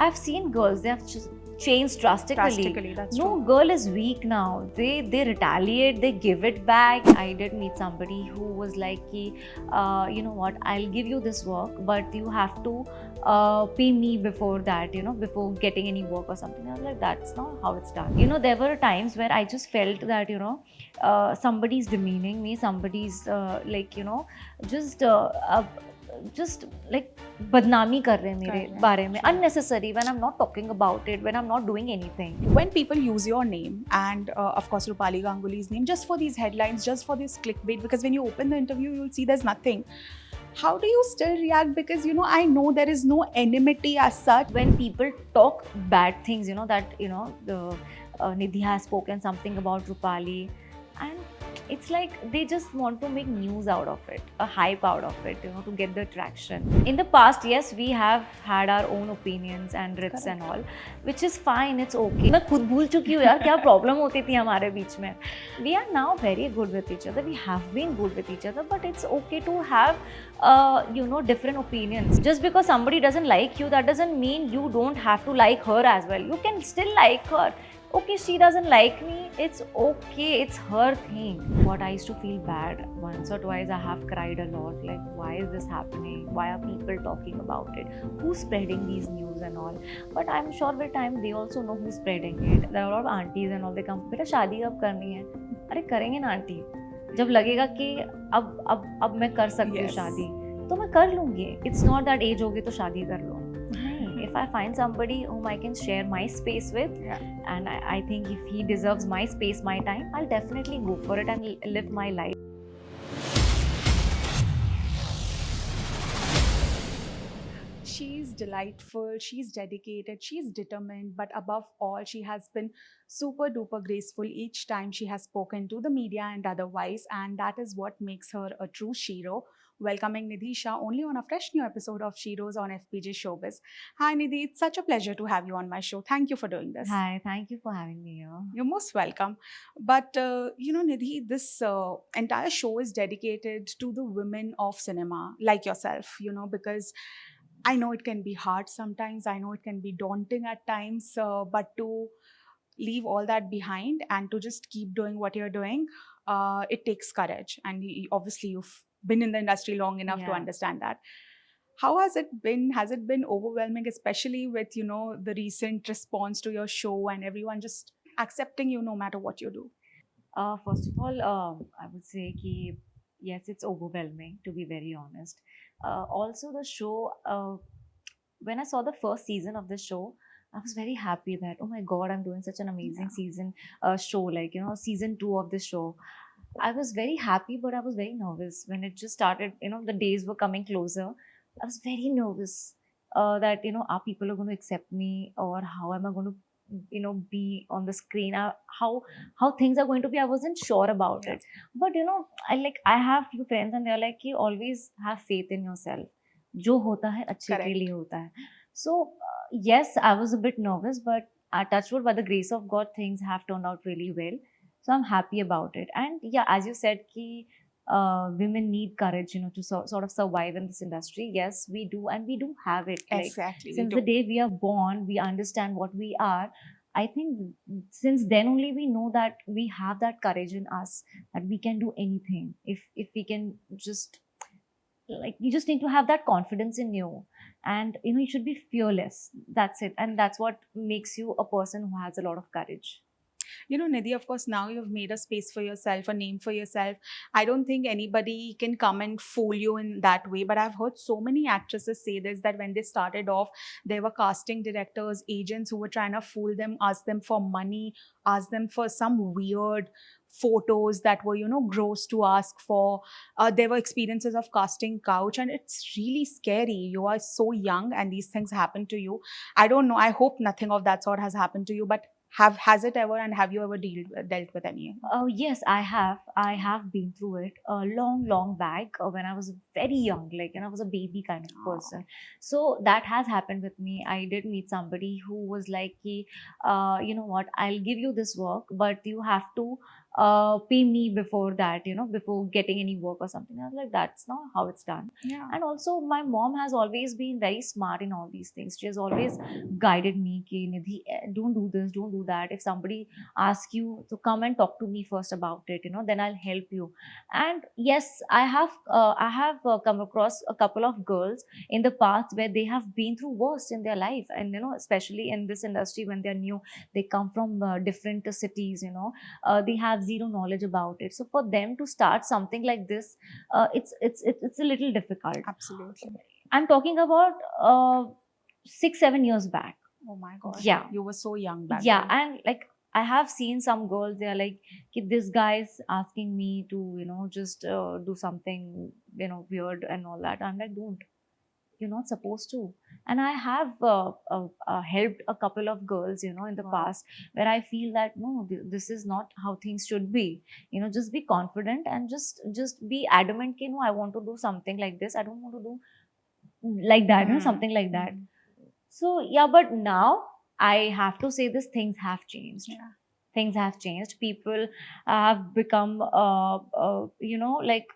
I've seen girls, they have changed drastically. That's No true. girl is weak now. They retaliate, they give it back. I did meet somebody who was like, ki, you know what, I'll give you this work, but you have to pay me before that, you know, before getting any work or something. I was like, that's not how it's done. You know, there were times where I just felt that, you know, somebody's demeaning me, somebody's like, you know, just just like badnami kar rahe mere bare mein, unnecessary, when I'm not talking about it, when I'm not doing anything. When people use your name and of course Rupali Ganguly's name just for these headlines, just for this clickbait, because when you open the interview you'll see there's nothing. How do you still react? Because you know, I know there is no enmity as such. When people talk bad things, you know, that, you know, the Nidhi has spoken something about Rupali, and it's like they just want to make news out of it, a hype out of it, you know, to get the traction. In the past, yes, we have had our own opinions and riffs and all, which is fine, it's okay. मैं खुद भूल चुकी हूँ यार क्या problem होती थी हमारे बीच में. We are now very good with each other, we have been good with each other, but it's okay to have you know, different opinions. Just because somebody doesn't like you, that doesn't mean you don't have to like her as well. You can still like her. Okay, she doesn't like me, it's okay, it's her thing. What I used to feel bad, once or twice I have cried a lot, like why is this happening, why are people talking about it, who's spreading these news and all. But I'm sure with time they also know who's spreading it. There are a lot of aunties and all, they come, beta shaadi कब करनी है, अरे करेंगे ना aunty, जब लगेगा कि अब मैं कर सकती हूँ शादी तो मैं कर लूँगी. It's not that age होगी तो शादी कर लो. If I find somebody whom I can share my space with, and I think if he deserves my space, my time, I'll definitely go for it and live my life. She's delightful, she's dedicated, she's determined, but above all, she has been super duper graceful each time she has spoken to the media and otherwise, and that is what makes her a true Shiro. Welcoming Nidhi Shah only on a fresh new episode of Shiros on FPJ Showbiz. Hi Nidhi, it's such a pleasure to have you on my show. Thank you for doing this. Hi, thank you for having me here. You're most welcome. But you know, Nidhi, this entire show is dedicated to the women of cinema, like yourself, you know, because I know it can be hard sometimes. I know it can be daunting at times, but to leave all that behind and to just keep doing what you're doing, it takes courage. And obviously, you've been in the industry long enough to understand that. How has it been? Has it been overwhelming, especially with, you know, the recent response to your show and everyone just accepting you no matter what you do? First of all, I would say ki, yes, it's overwhelming, to be very honest. Also, the show, when I saw the first season of the show, I was very happy that, oh my God, I'm doing such an amazing season show, like, you know, season 2 of the show. I was very happy, but I was very nervous when it just started. You know, the days were coming closer. I was very nervous that, you know, are people are going to accept me, or how am I going to, you know, be on the screen? How things are going to be. I wasn't sure about it, but you know, I have few friends and they're like, you always have faith in yourself. जो होता है अच्छे के लिए होता है. So yes, I was a bit nervous, but touchwood, by the grace of God, things have turned out really well. So I'm happy about it. And yeah, as you said, ki women need courage, you know, to sort of survive in this industry. Yes, we do, and we do have it. Exactly. Since the day we are born, we understand what we are. I think since then only we know that we have that courage in us, that we can do anything if we can just, like, you just need to have that confidence in you, and you know, you should be fearless. That's it, and that's what makes you a person who has a lot of courage. You know, Nidhi, of course, now you've made a space for yourself, a name for yourself. I don't think anybody can come and fool you in that way. But I've heard so many actresses say this, that when they started off, there were casting directors, agents who were trying to fool them, ask them for money, ask them for some weird photos that were, you know, gross to ask for. There were experiences of casting couch, and it's really scary. You are so young and these things happen to you. I don't know. I hope nothing of that sort has happened to you, but has it ever, and have you ever dealt with any? Oh yes, I have. I have been through it a long back when I was very young, like, and I was a baby kind of person. So that has happened with me. I did meet somebody who was like, you know what, I'll give you this work, but you have to pay me before that, before getting any work or something. I was like, that's not how it's done. Yeah. And also, my mom has always been very smart in all these things. She has always guided me, ki, Nidhi, don't do this, don't do that. If somebody asks you to come and talk to me first about it, then I'll help you. And yes, I have come across a couple of girls in the past where they have been through worst in their life, and especially in this industry when they're new, they come from different cities, they have zero knowledge about it. So for them to start something like this, it's a little difficult. Absolutely. I'm talking about 6-7 years back. Oh my God. Yeah. You were so young back Yeah, then. and like I have seen some girls, they're like, "Ki, this guy's asking me to, just do something, weird and all that." I'm like, don't. You're not supposed to. And I have helped a couple of girls, in the Wow. past, where I feel that no, this is not how things should be. Just be confident and just be adamant. I want to do something like this. I don't want to do like that, something like that. Mm. So yeah, but now I have to say this: things have changed. Yeah. Things have changed. People have become, like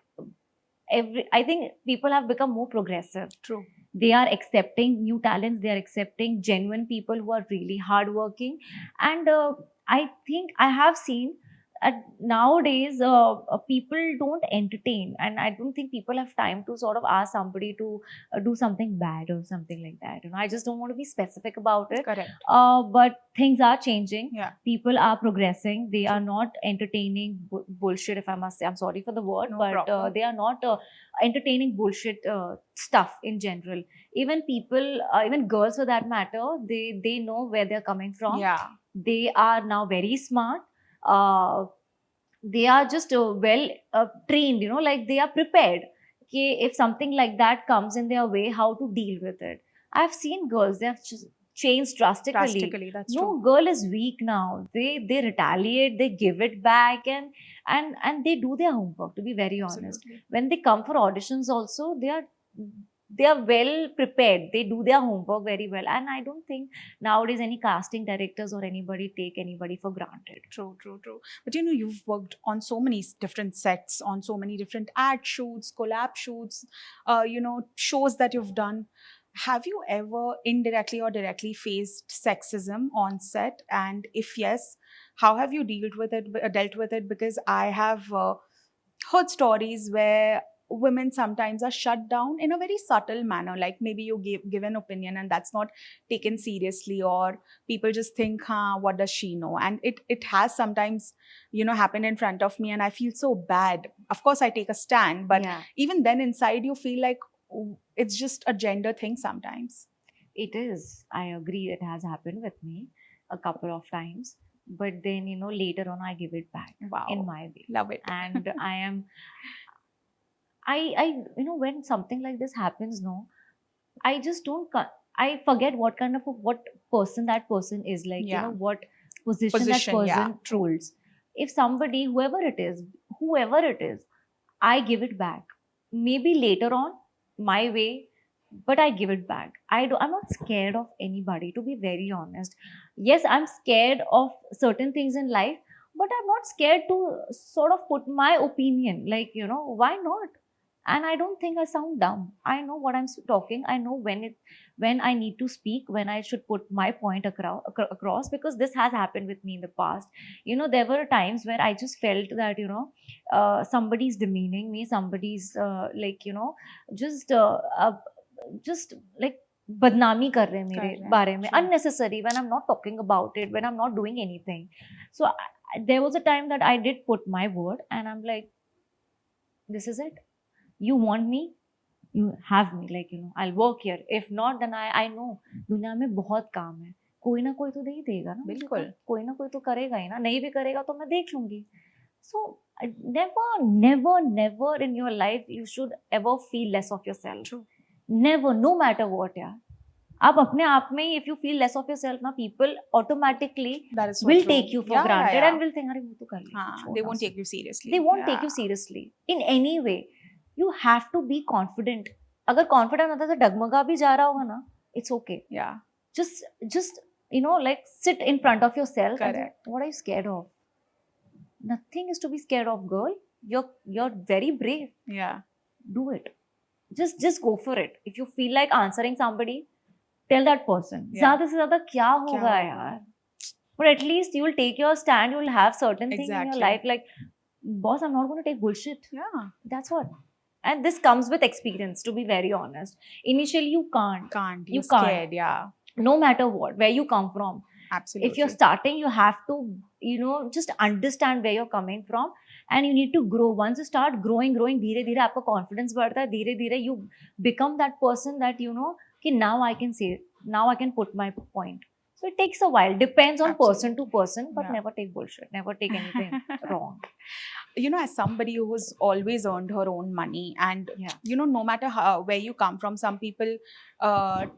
I think people have become more progressive. True. They are accepting new talents. They are accepting genuine people who are really hardworking. And I think I have seen nowadays people don't entertain, and I don't think people have time to sort of ask somebody to do something bad or something like that. I just don't want to be specific about it. Correct. But things are changing. Yeah. People are progressing. They are not entertaining bullshit, if I must say. I'm sorry for the word, No but problem. they are not entertaining bullshit stuff in general. Even people, even girls for that matter, they know where they're coming from. Yeah. They are now very smart. uh, they are just well trained, like they are prepared. Okay, if something like that comes in their way, how to deal with it. I've seen girls, they have changed drastically. Drastically. That's No true. girl is weak now. They retaliate, they give it back, and they do their homework, to be very honest. Absolutely. When they come for auditions also, they are well prepared. They do their homework very well. And I don't think nowadays any casting directors or anybody take anybody for granted. True, true, true. But you've worked on so many different sets, on so many different ad shoots, collab shoots, shows that you've done. Have you ever indirectly or directly faced sexism on set? And if yes, how have you dealt with it? Because I have heard stories where women sometimes are shut down in a very subtle manner, like maybe you give an opinion and that's not taken seriously, or people just think, huh, what does she know? And it has sometimes happened in front of me, and I feel so bad. Of course I take a stand, but Yeah, even then inside you feel like, oh, it's just a gender thing sometimes. it is. I agree. It has happened with me a couple of times. But then, later on, I give it back in Wow. my way. Love it. And when something like this happens, no, I just don't, I forget what kind of what person that person is, like, Yeah. what position that Position, yeah. person holds. If somebody, whoever it is, I give it back. Maybe later on, my way, but I give it back. I'm not scared of anybody, to be very honest. Yes, I'm scared of certain things in life, but I'm not scared to sort of put my opinion. Like, why not? And I don't think I sound dumb. I know what I'm talking. I know when I need to speak, when I should put my point across, because this has happened with me in the past. There were times where I just felt that, somebody's demeaning me, somebody's like, just just like badnami kar rahe mere Correct. bare mein, True. unnecessary, when I'm not talking about it, when I'm not doing anything. So there was a time that I did put my word, and I'm like, this is it. You want me, you have me, like, I'll work here. If not, then I know दुनिया में बहुत काम है. कोई ना कोई तो दे ही देगा ना मुझे बिल्कुल. काम. कोई ना कोई तो करेगा ही ना. नहीं भी करेगा तो मैं देख लूंगी. So never in your life you should ever feel less of yourself. True. Never, no matter what, यार. आप अपने आप में, if you feel less of yourself ना, people automatically That is so will true. take you for Yeah, granted, yeah, yeah. and will think, अरे वो तो कर लेगी, हाँ, छोड़ they ना won't उसको. take you seriously. They won't take you Yeah. seriously in any way. You have to be confident. अगर confident होता तो डगमगा भी जा रहा होगा ना, it's okay. Yeah. Just like sit in front of yourself and say, Correct. what are you scared of? Nothing is to be scared of, girl. You're very brave. Yeah. Do it. Just go for it. If you feel like answering somebody, tell that person. Yeah. ज़्यादा से ज़्यादा क्या क्या होगा होगा? यार? But at least you will take your stand. You will have certain things in your Exactly. life like, boss, I'm not going to take bullshit. Yeah. That's what. And this comes with experience, to be very honest. Initially, you can't. Can't. You You're can't. scared. Yeah. No matter what, where you come from. Absolutely. If you're starting, you have to, just understand where you're coming from, and you need to grow. Once you start growing, धीरे धीरे आपका confidence बढ़ता है, धीरे धीरे you become that person that कि now I can say, now I can put my point. So it takes a while. Depends on person to person, but Yeah. never take bullshit. Never take anything wrong. As somebody who's always earned her own money, and Yeah. no matter where you come from, some people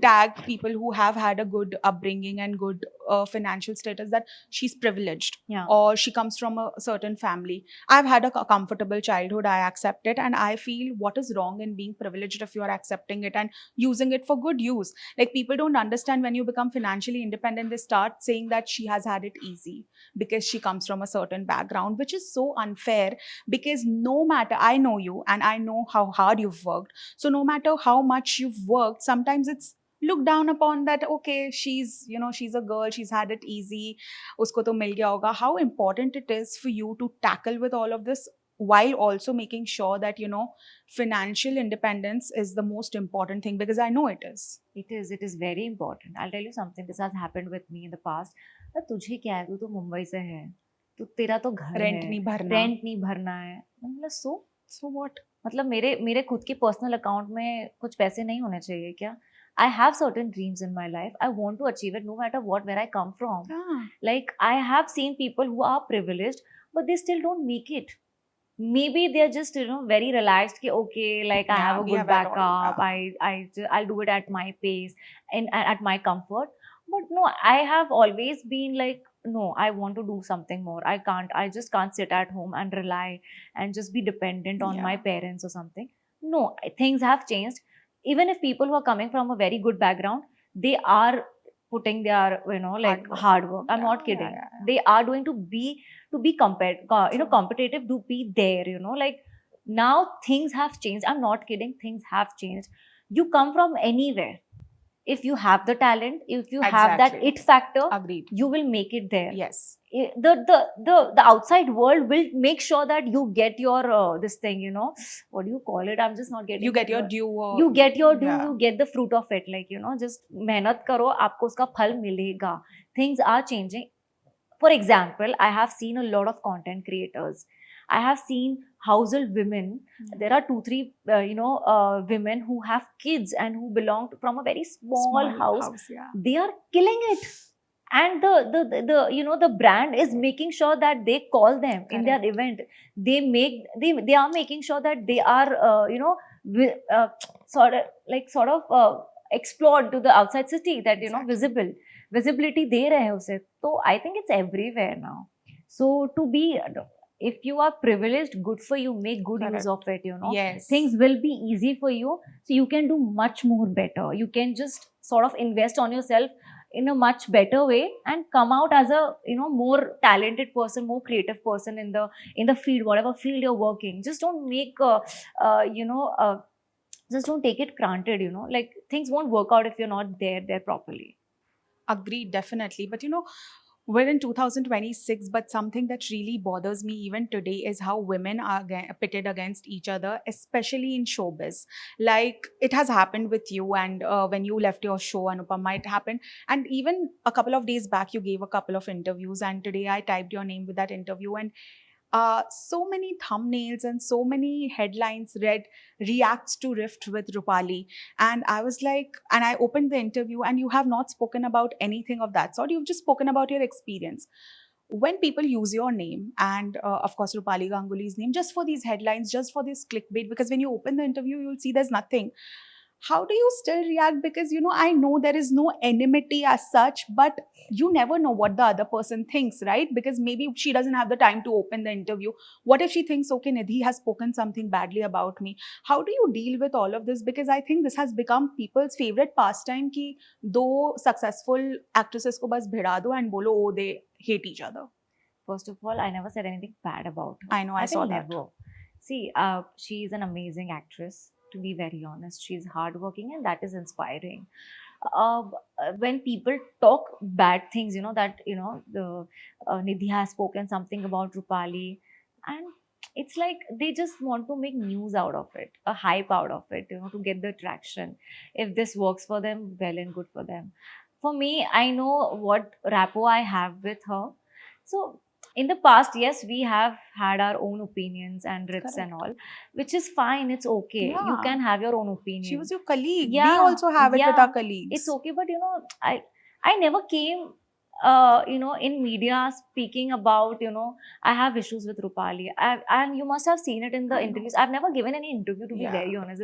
tag people who have had a good upbringing and good financial status that she's privileged, Yeah. or she comes from a certain family. I've had a comfortable childhood, I accept it, and I feel what is wrong in being privileged if you are accepting it and using it for good use. Like, people don't understand, when you become financially independent, they start saying that she has had it easy because she comes from a certain background, which is so unfair. Because no matter, I know you and I know how hard you've worked, so no matter how much you've worked, sometimes it's looked down upon that, okay, she's she's a girl, she's had it easy, usko to mil gaya hoga. How important it is for you to tackle with all of this, while also making sure that financial independence is the most important thing, because I know it is. It is very important. I'll tell you something. This has happened with me in the past. तुझे क्या है, तू तो मुंबई से है, तो तेरा तो घर रेंट है, नहीं भरना, रेंट नहीं भरना है. मतलब so what? मतलब मेरे खुद के पर्सनल अकाउंट में कुछ पैसे नहीं होने चाहिए क्या? I have certain dreams in my life. I want to achieve it no matter what, where I come from. Like, I have seen people who are privileged, but they still don't make it. Maybe they're just very relaxed कि okay, like I Yeah, have a we good have that all, backup. I'll do it at my pace and at my comfort. But no, I have always been like, no, I want to do something more. I just can't sit at home and rely and just be dependent on my Yeah. parents or something. No, things have changed. Even if people who are coming from a very good background, they are putting their hard work. I'm not kidding. Yeah. They are doing to be compared, competitive, to be there. Like, now things have changed. I'm not kidding. Things have changed. You come from anywhere. If you have the talent, if you have that Exactly. it factor, Agreed. you will make it there. Yes. The outside world will make sure that you get your this thing, what do you call it? I'm just not getting You get that your word. due. You get your due. Yeah. You get the fruit of it. Like, just मेहनत करो, आपको उसका फल मिलेगा. Things are changing. For example, I have seen a lot of content creators. I have seen household women. There are 2-3 women who have kids and who belong from a very small house. Yeah. They are killing it, and the brand is making sure that they call them in their event. They are making sure that they are sort of explored to the outside city, that Exactly. visibility दे रहे हैं उसे. So I think it's everywhere now. So to be, if you are privileged, good for you. Make good use of it. Yes. Things will be easy for you, so you can do much more better. You can just sort of invest on yourself in a much better way and come out as a more talented person, more creative person in the field, whatever field you're working. Just don't make just don't take it granted. Like, things won't work out if you're not there properly. Agreed, definitely. But we're in 2026, but something that really bothers me even today is how women are pitted against each other, especially in showbiz. Like, it has happened with you, and when you left your show, Anupama, it happened. And even a couple of days back, you gave a couple of interviews, and today I typed your name with that interview, and so many thumbnails and so many headlines read reacts to Rift with Rupali. And I was like, and I opened the interview, and you have not spoken about anything of that sort. You've just spoken about your experience. When people use your name and, of course, Rupali Ganguly's name, just for these headlines, just for this clickbait, because when you open the interview, you'll see there's nothing. How do you still react? Because I know there is no enmity as such, but you never know what the other person thinks, right? Because maybe she doesn't have the time to open the interview. What if she thinks, okay, Nidhi has spoken something badly about me? How do you deal with all of this? Because I think this has become people's favorite pastime ki do successful actresses ko bas bhida do and bolo, oh, they hate each other. first of all, I never said anything bad about her. I know, I saw will that. never. See, she's an amazing actress. To be very honest, she's hardworking, and that is inspiring. When people talk bad things, that the Nidhi has spoken something about Rupali, and it's like they just want to make news out of it, a hype out of it, to get the traction. If this works for them, well and good for them. For me, I know what rapport I have with her. So in the past, yes, we have had our own opinions and riffs and Correct. all, which is fine. It's okay. You Yeah. can have your own She was opinion. your colleague. We Yeah, also have it with our yeah, it's colleagues. okay. But I never came, in media speaking about, I have issues with Rupali. And you must have seen it in the I know. interviews. I've never given any interview, to be Yeah. very honest.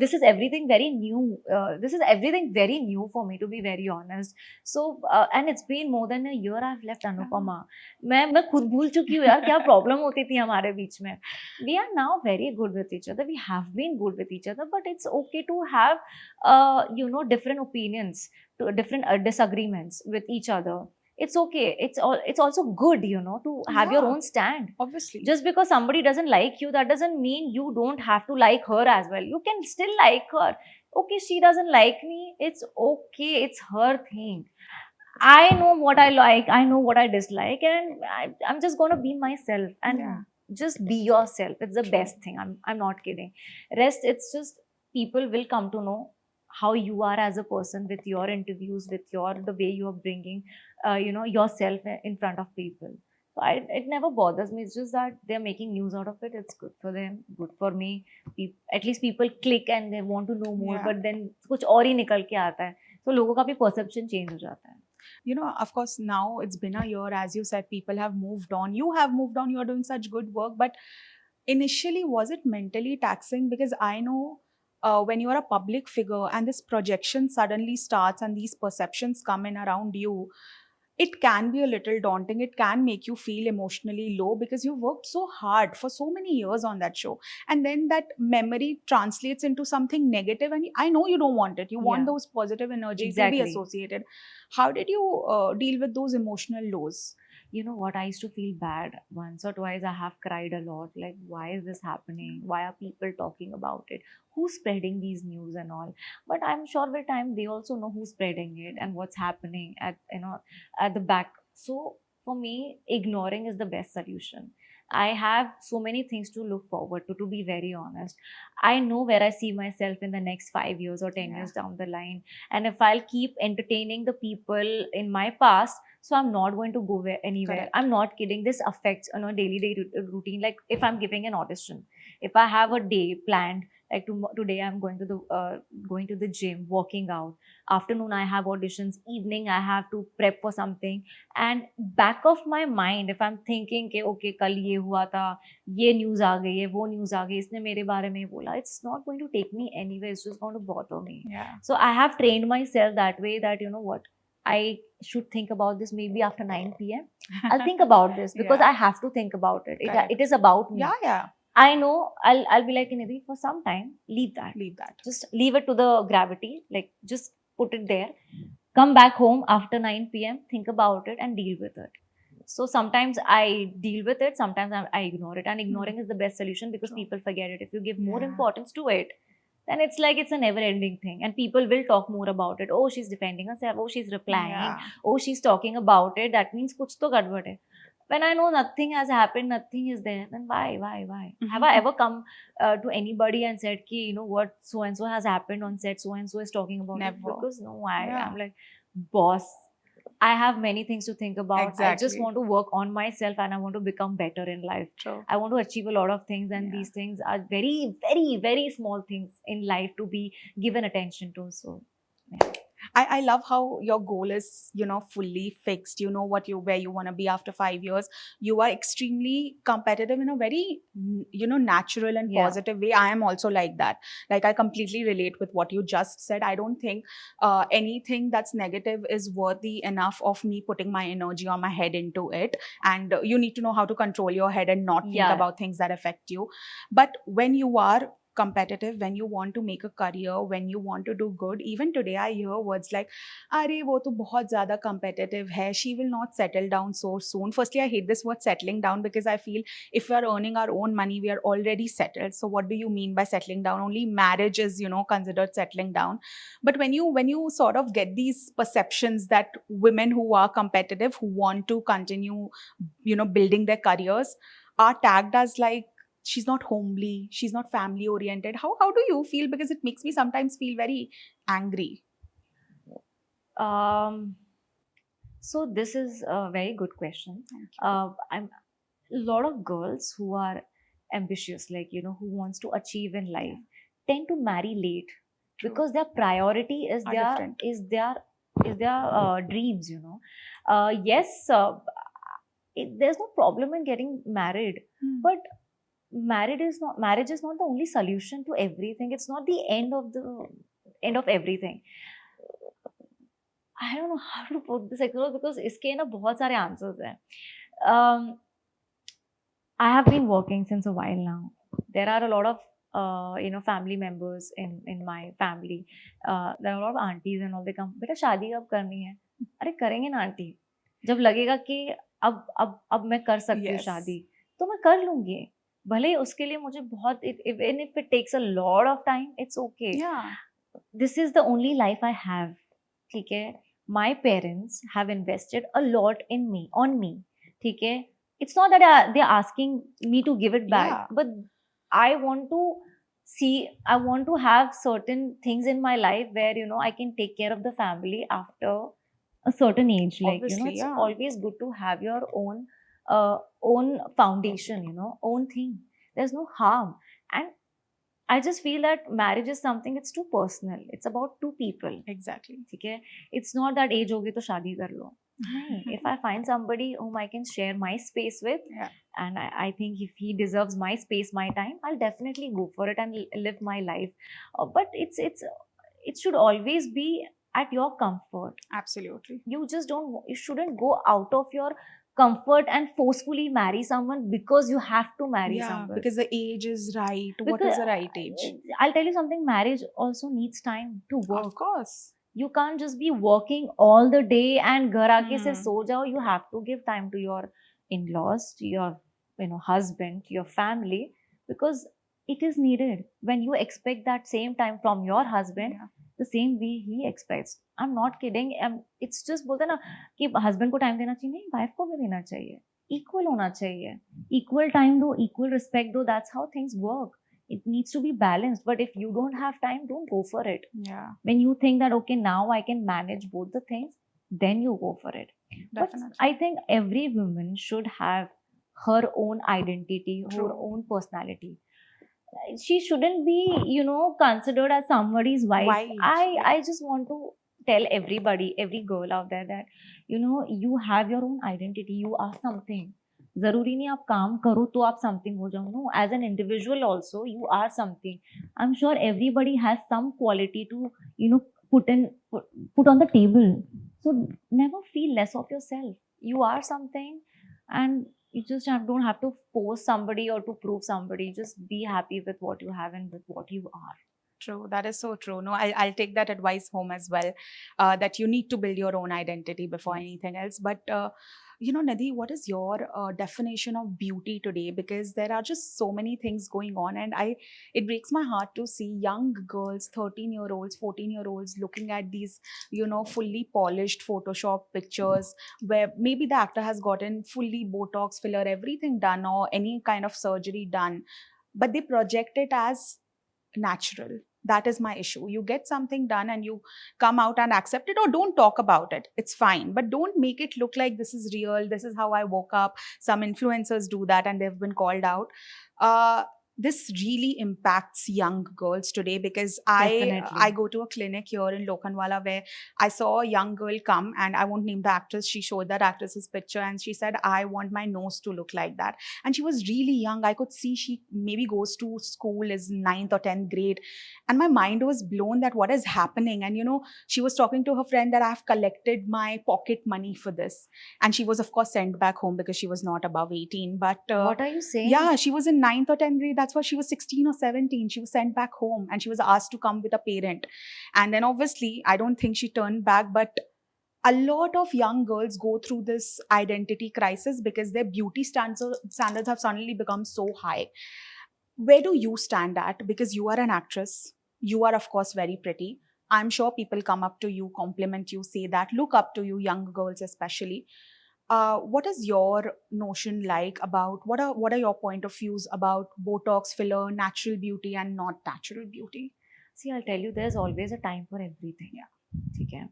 This is everything very new. This is everything very new for me, to be very honest. So, and it's been more than a year I've left Anupama. मैं खुद भूल चुकी हूँ यार क्या problem होती थी हमारे बीच में. We are now very good with each other. We have been good with each other, but it's okay to have, different opinions, to different disagreements with each other. It's okay. It's also good, to have your Yeah. own stand. Obviously. Just because somebody doesn't like you, that doesn't mean you don't have to like her as well. You can still like her. Okay, she doesn't like me. It's okay. It's her thing. I know what I like, I know what I dislike, and I'm just gonna be myself and Yeah. just be yourself. It's the True. best thing. I'm not kidding. Rest, it's just people will come to know how you are as a person with your interviews, with your the way you are bringing, yourself in front of people. So it never bothers me. It's just that they're making news out of it. It's good for them, good for me. At least people click and they want to know more. Yeah. But then कुछ और ही निकल के आता है. So लोगों का भी perception change हो जाता है. You know, of course, now it's been a year, as you said, people have moved on. You have moved on, you're doing such good work. But initially, was it mentally taxing? Because I know when you're a public figure and this projection suddenly starts and these perceptions come in around you, it can be a little daunting. It can make you feel emotionally low because you worked so hard for so many years on that show. And then that memory translates into something negative. And I know you don't want it. You want Yeah. those positive energy to Exactly. be associated. How did you deal with those emotional lows? You know what, I used to feel bad. Once or twice I have cried a lot, like why is this happening, why are people talking about it, who's spreading these news and all. But I'm sure with time they also know who's spreading it and what's happening at the back. So for me, ignoring is the best solution. I have so many things to look forward to be very honest. I know where I see myself in the next 5 years or 10 Yeah. years down the line. And if I'll keep entertaining the people in my past, so I'm not going to go anywhere. Correct. I'm not kidding. This affects daily routine. Like if I'm giving an audition, if I have a day planned, like today I'm going to the gym, working out. Afternoon I have auditions. Evening I have to prep for something. And back of my mind, if I'm thinking कि okay कल ये हुआ था, ये news आ गई है, वो news आ गई, इसने मेरे बारे में बोला, it's not going to take me anywhere. It's just going to bother me. Yeah. So I have trained myself that way, that you know what, I should think about this maybe after 9 p.m. I'll think about this because Yeah. I have to think about it. Correct. It is about me. Yeah, yeah. I know I'll be like, Nidhi, for some time, leave that. Leave that. Just leave it to the gravity. Like just put it there. Come back home after 9 p.m. Think about it and deal with it. So sometimes I deal with it, sometimes I ignore it. And ignoring is the best solution because True. people forget it. If you give more Yeah. importance to it, then it's like it's a never ending thing. And people will talk more about it. Oh, she's defending herself. Oh, she's replying. Yeah. Oh, she's talking about it. That means kuch to gadbad hai. When I know nothing has happened, nothing is there, then why? Have I ever come to anybody and said, ki, you know what, so and so has happened on set, so and so is talking about Never. it? Because no, Yeah. I'm like, boss, I have many things to think about. I just Exactly. want to work on myself and I want to become better in life. True. I want to achieve a lot of things, and Yeah. these things are very, very, very small things in life to be given attention to. So, yeah. I love how your goal is, fully fixed. You know where you want to be after 5 years. You are extremely competitive in a very, natural and Yeah. positive way. I am also like that. Like I completely relate with what you just said. I don't think anything that's negative is worthy enough of me putting my energy or my head into it. And you need to know how to control your head and not think Yeah. about things that affect you. But when you are competitive, when you want to make a career, when you want to do good. Even today, I hear words like, "Arey, wo to bahut zyada competitive hai. She will not settle down so soon." Firstly, I hate this word settling down because I feel if we are earning our own money, we are already settled. So what do you mean by settling down? Only marriage is, considered settling down. But when you sort of get these perceptions that women who are competitive, who want to continue, building their careers, are tagged as like, she's not homely, she's not family oriented. How do you feel? Because it makes me sometimes feel very angry. Um, so this is a very good question. Thank you. I'm a lot of girls who are ambitious, like who wants to achieve in life, tend to marry late True. because their priority is Are their different. dreams. Yes, there's no problem in getting married, but marriage is not the only solution to everything. It's not the end of everything. I don't know how to put this across because इसके ना बहुत सारे answers हैं. Um, I have been working since a while now. There are a lot of family members in my family. There are a lot of aunties and all. They come, बेटा शादी कब करनी है? अरे करेंगे ना आंटी. जब लगेगा कि अब मैं कर सकती हूँ Yes. शादी, तो मैं कर लूंगी. भले ही उसके लिए मुझे बहुत, even if it takes a lot of time, it's okay. Yeah. This is the only life I have. ठीक है? My parents have invested a lot on me. ठीक है? It's not that they're asking me to give it back, Yeah. but I want to have certain things in my life where I can take care of the family after a certain age. Like Obviously, it's yeah. always good to have your own foundation, own thing. There's no harm, and I just feel that marriage is something, it's too personal. It's about two people. Exactly. ठीक है? It's not that age होगी तो शादी कर लो. नहीं. If I find somebody whom I can share my space with, Yeah. and I think if he deserves my space, my time, I'll definitely go for it and live my life. But it should always be at your comfort. Absolutely. You shouldn't go out of your comfort and forcefully marry someone because you have to marry Yeah, someone. because the age is right. What is the right age? I'll tell you something, marriage also needs time to work. Of course. You can't just be working all the day and घर आके सिर्फ Hmm. सो जाओ. You have to give time to your in-laws, to your husband, to your family, because it is needed. When you expect that same time from your husband, Yeah. the same way he expects. I'm not kidding. It's just बोलते हैं ना कि husband को time देना चाहिए, नहीं, wife को भी देना चाहिए. Equal होना चाहिए. Equal time दो, equal respect दो. That's how things work. It needs to be balanced. But if you don't have time, don't go for it. Yeah. When you think that, okay, now I can manage both the things, then you go for it. Definitely. But I think every woman should have her own identity, her True. own personality. She shouldn't be, considered as somebody's wife. Wife, yeah. I just want to tell everybody, every girl out there that, you have your own identity. You are something. जरूरी नहीं आप काम करो तो आप something हो जाओ. No, as an individual also you are something. I am sure everybody has some quality to put on the table. So never feel less of yourself. You are something, and you just don't have to force somebody or to prove somebody. Just be happy with what you have and with what you are. True. That is so true. No, I'll take that advice home as well. That you need to build your own identity before anything else. But Nidhi, what is your definition of beauty today? Because there are just so many things going on, and it breaks my heart to see young girls, 13-year-olds, 14-year-olds, looking at these, fully polished Photoshop pictures where maybe the actor has gotten fully Botox, filler, everything done, or any kind of surgery done, but they project it as natural. That is my issue. You get something done and you come out and accept it, or don't talk about it. It's fine, but don't make it look like this is real. This is how I woke up. Some influencers do that and they've been called out. This really impacts young girls today, because Definitely. I go to a clinic here in Lokhandwala where I saw a young girl come, and I won't name the actress. She showed that actress's picture and she said, I want my nose to look like that. And she was really young. I could see she maybe goes to school, is 9th or 10th grade. And my mind was blown that what is happening. And she was talking to her friend that I've collected my pocket money for this. And she was, of course, sent back home because she was not above 18. But What are you saying? yeah, she was in 9th or 10th grade. That's that's what she was 16 or 17. She was sent back home and she was asked to come with a parent. And then obviously, I don't think she turned back, but a lot of young girls go through this identity crisis because their beauty standards have suddenly become so high. Where do you stand at? Because you are an actress. You are, of course, very pretty. I'm sure people come up to you, compliment you, say that, look up to you, young girls especially. What is your notion like about what are your point of views about Botox, filler, natural beauty, and not natural beauty? See, I'll tell you, there's always a time for everything. Yeah. Okay.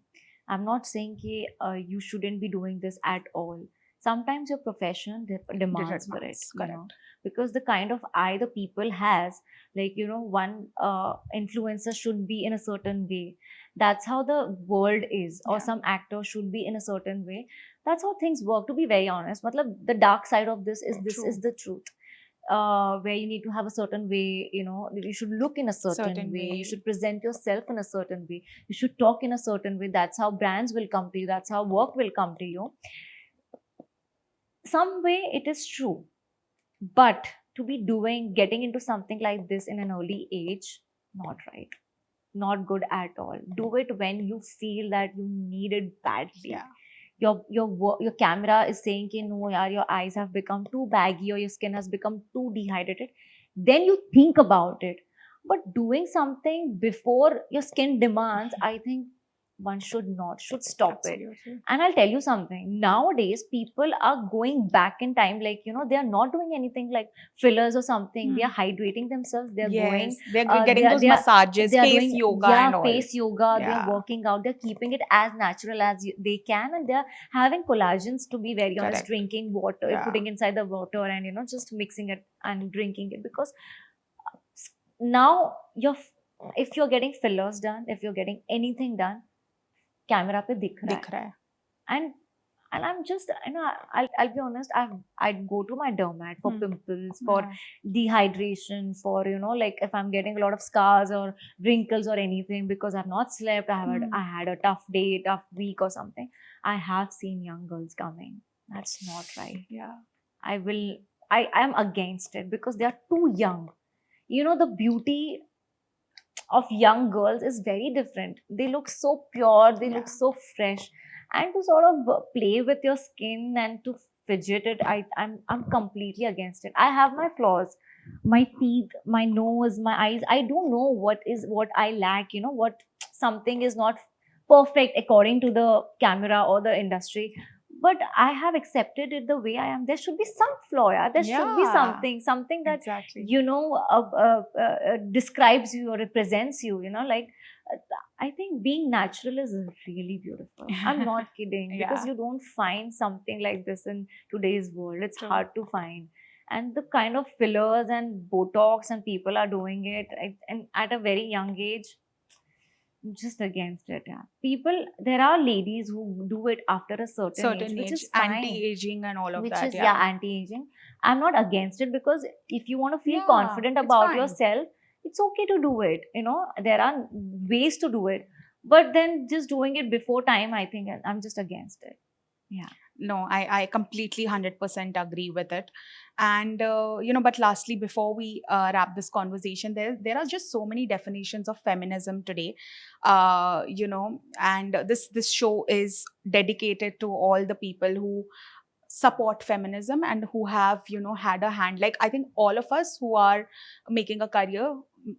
I'm not saying you shouldn't be doing this at all. Sometimes your profession demands for it, Demands, you know, correct. because the kind of eye the people has, like, you know, one influencer should be in a certain way. That's how the world is, or Yeah. some actor should be in a certain way. That's how things work, to be very honest. Matlab, the dark side of this True. is the truth. Where you need to have a certain way, you know, you should look in a certain Certain way, you way. should present yourself in a certain way, you should talk in a certain way. That's how brands will come to you, that's how work will come to you. Some way it is true, but to be getting into something like this in an early age, not right, not good at all. Do it when you feel that you need it badly. Yeah. Your camera is saying कि no yaar, your eyes have become too baggy or your skin has become too dehydrated, then you think about it. But doing something before your skin demands, I think one should stop it. Absolutely. And I'll tell you something, nowadays people are going back in time, like, you know, they are not doing anything like fillers or something. They are hydrating themselves, they are going, Yes, they're getting those they are massages, they are face doing, yoga yeah, and all. face yoga, they are Yeah. working out, they're keeping it as natural as they can, and they're having collagens, to be very honest, Correct. drinking water, Yeah. putting inside the water, and, you know, just mixing it and drinking it. Because now if you're getting fillers done, if you're getting anything done, camera pe dikh raha दिख रहा है. hai. And I'm just, you know, I'll be honest, I'd go to my dermat for pimples, for Yeah. dehydration, for, you know, like if I'm getting a lot of scars or wrinkles or anything because I've not slept, I had a tough day, tough week or something. I have seen young girls coming. That's not right. Yeah. I am against it because they are too young. You know, the beauty of young girls is very different. They look so pure, they look Yeah. so fresh, and to sort of play with your skin and to fidget it, I'm completely against it. I have my flaws, my teeth, my nose, my eyes. I don't know what I lack. You know, what something is not perfect according to the camera or the industry. But I have accepted it the way I am. There should be some flaw. Yeah? There should be Yeah. something that, Exactly. you know, describes you or represents you, you know, like, I think being natural is really beautiful. I'm not kidding, because Yeah. you don't find something like this in today's world. It's True. hard to find. And the kind of fillers and botox and people are doing it, and at a very young age, I'm just against it. Yeah, people, there are ladies who do it after a certain age, Certain which age, is fine, anti-aging and all of which that. is, Yeah. yeah, anti-aging. I'm not against it, because if you want to feel Yeah, confident it's about fine. yourself, it's okay to do it. You know, there are ways to do it, but then just doing it before time, I think I'm just against it. Yeah. No, I completely 100% agree with it. And, but lastly, before we wrap this conversation, there are just so many definitions of feminism today, and this show is dedicated to all the people who support feminism and who have had a hand, like I think all of us who are making a career,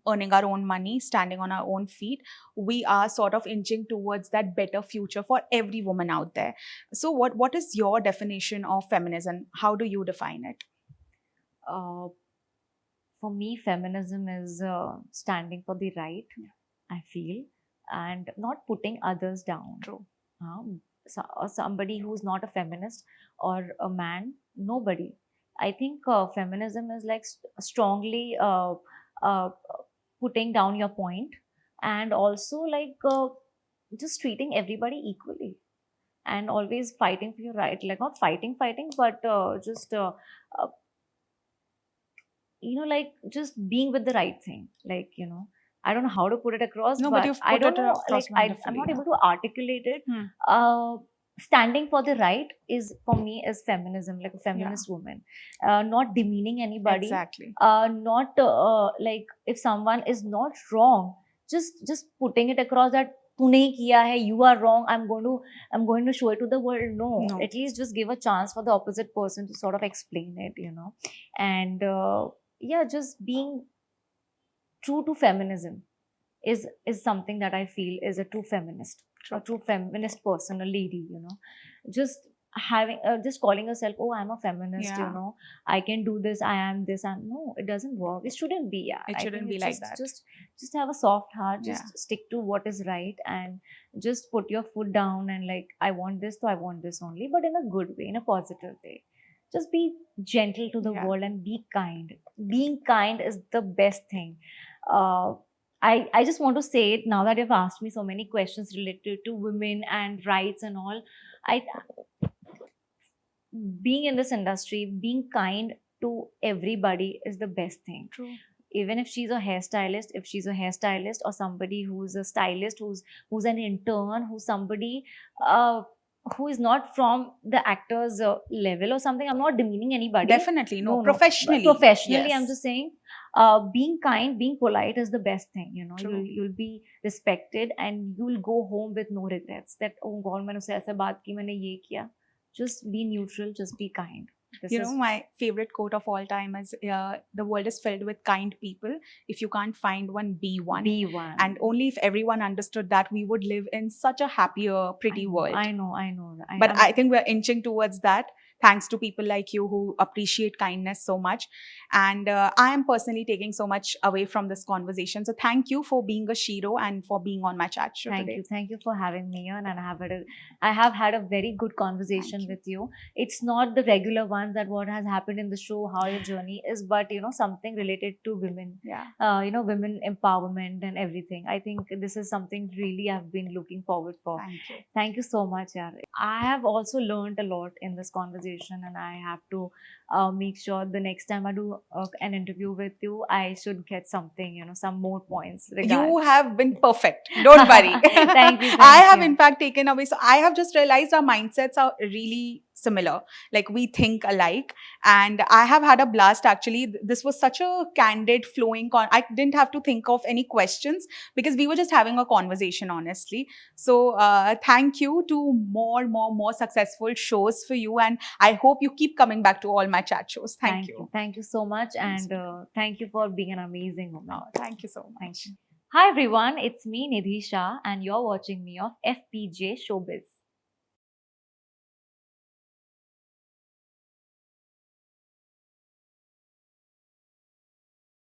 earning our own money, standing on our own feet, we are sort of inching towards that better future for every woman out there. So what is your definition of feminism? How do you define it? uh, for me, feminism is standing for the right, I feel, and not putting others down. True. Somebody who's not a feminist or a man, nobody. I think feminism is like strongly uh, putting down your point, and also like just treating everybody equally, and always fighting for your right, like not fighting, but just uh, like just being with the right thing, like, I don't know how to put it across, No, but but you've I put don't it know, across like I'm wonderfully. not Yeah. able to articulate it. uh standing for the right is, for me, is feminism, like a Yeah. feminist woman. Not demeaning anybody. Exactly. Not like, if someone is not wrong, just putting it across that तूने ही किया है, you are wrong, I'm going to show it to the world. No, No. at least just give a chance for the opposite person to sort of explain it, you know. And yeah, just being true to feminism is something that I feel is a true feminist, a true feminist person, a lady, you know. Just having just calling yourself, oh, I'm a feminist, you Yeah. know, I can do this, I am this, and no, it doesn't work. It shouldn't be. Yeah, It I shouldn't think be it's like that. just have a soft heart, just Yeah. stick to what is right, and just put your foot down, and like, I want this, so I want this only, but in a good way, in a positive way. Just be gentle to the Yeah. world and be kind. Being kind is the best thing. uh, I just want to say it now that you've asked me so many questions related to women and rights and all. I Being in this industry, being kind to everybody is the best thing. True. Even if she's a hairstylist, if she's a hairstylist, or somebody who's a stylist, who's an intern, who's somebody who is not from the actor's level or something. I'm not demeaning anybody. Definitely. No. No, Professionally. professionally, I'm Yes. just saying, being kind, being polite is the best thing, you know. True. You'll be respected, and you'll go home with no regrets that, oh god, मैंने उससे ऐसे बात की, मैंने ये किया. Just be neutral, just be kind. This You is know, my favorite quote of all time is the world is filled with kind people. If you can't find one, be one. be one. And only if everyone understood that, we would live in such a happier, pretty world. I know. But I think we're inching towards that, thanks to people like you who appreciate kindness so much. And I am personally taking so much away from this conversation. So thank you for being a Shiro and for being on my chat show today. Thank you for having me on, and I have had a very good conversation Thank you. with you. It's not the regular ones that what has happened in the show, how your journey is, but you know, something related to women. Yeah. You know, women empowerment and everything. I think this is something really I've been looking forward for. Thank you. Thank you so much, yaar. I have also learned a lot in this conversation, and I have to make sure the next time I do an interview with you, I should get something, you know, some more points. You have been perfect. Don't worry. Thank you. I have, in fact, taken away. So I have just realized our mindsets are really similar. Like, we think alike. And I have had a blast, actually. This was such a candid, flowing I didn't have to think of any questions because we were just having a conversation, honestly. So thank you to more successful shows for you. And I hope you keep coming back to all my chat shows. Thank you. Thank you so much. And thank you for being an amazing woman. Oh, thank you so much. Thank you. Hi everyone, it's me Nidhi Shah, and you're watching me of FPJ Showbiz.